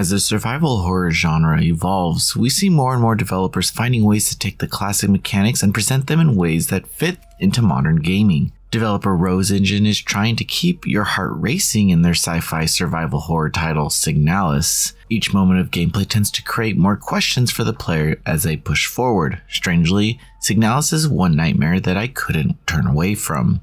As the survival horror genre evolves, we see more and more developers finding ways to take the classic mechanics and present them in ways that fit into modern gaming. Developer Rose Engine is trying to keep your heart racing in their sci-fi survival horror title Signalis. Each moment of gameplay tends to create more questions for the player as they push forward. Strangely, Signalis is one nightmare that I couldn't turn away from.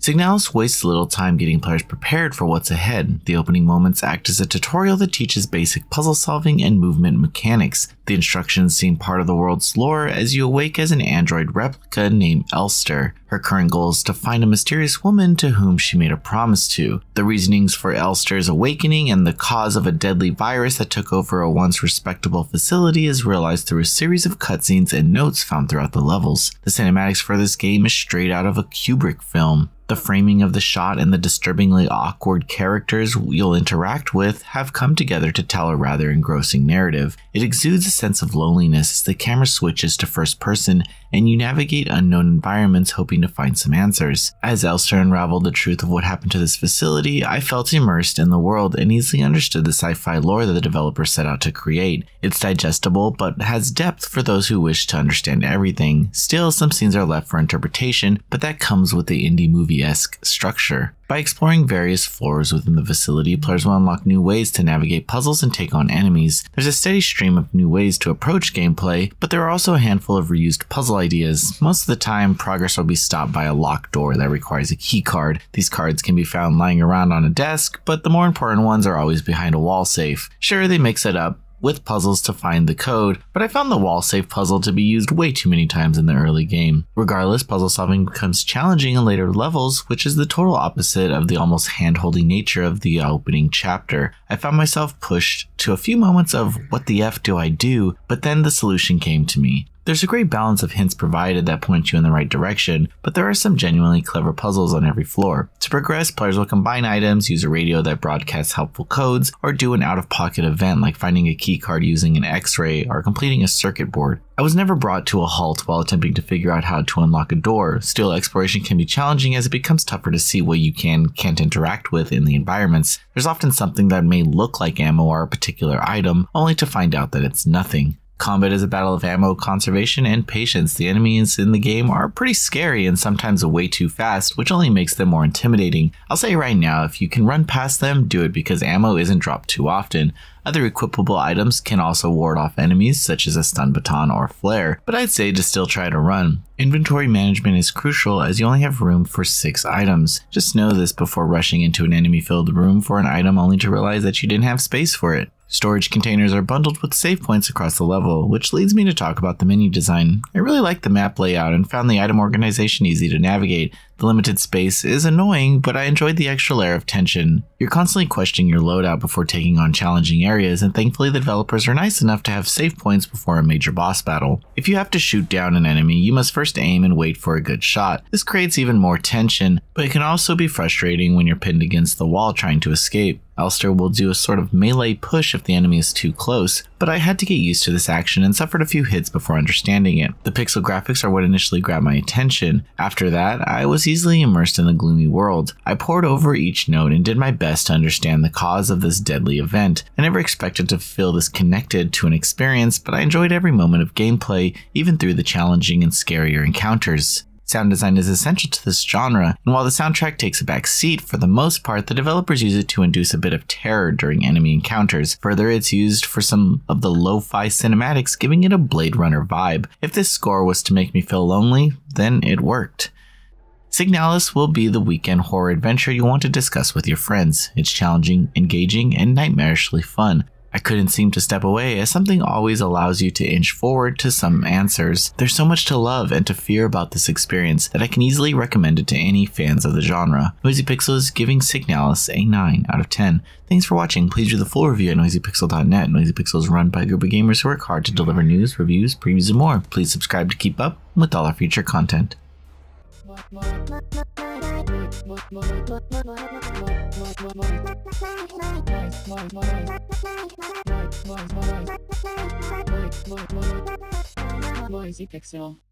Signalis wastes little time getting players prepared for what's ahead. The opening moments act as a tutorial that teaches basic puzzle solving and movement mechanics. The instructions seem part of the world's lore as you awake as an android replica named Elster. Her current goal is to find a mysterious woman to whom she made a promise to. The reasonings for Elster's awakening and the cause of a deadly virus that took over a once respectable facility is realized through a series of cutscenes and notes found throughout the levels. The cinematics for this game is straight out of a Kubrick film. The framing of the shot and the disturbingly awkward characters you'll interact with have come together to tell a rather engrossing narrative. It exudes a sense of loneliness as the camera switches to first person and you navigate unknown environments hoping to find some answers. As Elster unraveled the truth of what happened to this facility, I felt immersed in the world and easily understood the sci-fi lore that the developer set out to create. It's digestible but has depth for those who wish to understand everything. Still, some scenes are left for interpretation, but that comes with the indie movie-esque structure. By exploring various floors within the facility, players will unlock new ways to navigate puzzles and take on enemies. There's a steady stream of new ways to approach gameplay, but there are also a handful of reused puzzle ideas. Most of the time, progress will be stopped by a locked door that requires a key card. These cards can be found lying around on a desk, but the more important ones are always behind a wall safe. Sure, they mix it up with puzzles to find the code, but I found the wall safe puzzle to be used way too many times in the early game. Regardless, puzzle solving becomes challenging in later levels, which is the total opposite of the almost hand-holding nature of the opening chapter. I found myself pushed to a few moments of what the F do I do, but then the solution came to me. There's a great balance of hints provided that point you in the right direction, but there are some genuinely clever puzzles on every floor. To progress, players will combine items, use a radio that broadcasts helpful codes, or do an out-of-pocket event like finding a key card using an X-ray or completing a circuit board. I was never brought to a halt while attempting to figure out how to unlock a door. Still, exploration can be challenging as it becomes tougher to see what you can't interact with in the environments. There's often something that may look like ammo or a particular item, only to find out that it's nothing. Combat is a battle of ammo, conservation, and patience. The enemies in the game are pretty scary and sometimes way too fast, which only makes them more intimidating. I'll say right now, if you can run past them, do it because ammo isn't dropped too often. Other equipable items can also ward off enemies, such as a stun baton or flare, but I'd say to still try to run. Inventory management is crucial as you only have room for 6 items. Just know this before rushing into an enemy-filled room for an item only to realize that you didn't have space for it. Storage containers are bundled with save points across the level, which leads me to talk about the menu design. I really liked the map layout and found the item organization easy to navigate. The limited space is annoying, but I enjoyed the extra layer of tension. You're constantly questioning your loadout before taking on challenging areas, and thankfully the developers are nice enough to have save points before a major boss battle. If you have to shoot down an enemy, you must first aim and wait for a good shot. This creates even more tension, but it can also be frustrating when you're pinned against the wall trying to escape. Elster will do a sort of melee push if the enemy is too close, but I had to get used to this action and suffered a few hits before understanding it. The pixel graphics are what initially grabbed my attention. After that, I was easily immersed in the gloomy world. I pored over each note and did my best to understand the cause of this deadly event. I never expected to feel this connected to an experience, but I enjoyed every moment of gameplay, even through the challenging and scarier encounters. Sound design is essential to this genre, and while the soundtrack takes a back seat, for the most part, the developers use it to induce a bit of terror during enemy encounters. Further, it's used for some of the lo-fi cinematics, giving it a Blade Runner vibe. If this score was to make me feel lonely, then it worked. Signalis will be the weekend horror adventure you want to discuss with your friends. It's challenging, engaging, and nightmarishly fun. I couldn't seem to step away, as something always allows you to inch forward to some answers. There's so much to love and to fear about this experience that I can easily recommend it to any fans of the genre. NoisyPixel is giving Signalis a 9 out of 10. Thanks for watching. Please read the full review at noisypixel.net. NoisyPixel is run by a group of gamers who work hard to deliver news, reviews, previews, and more. Please subscribe to keep up with all our future content. NoisyPixel.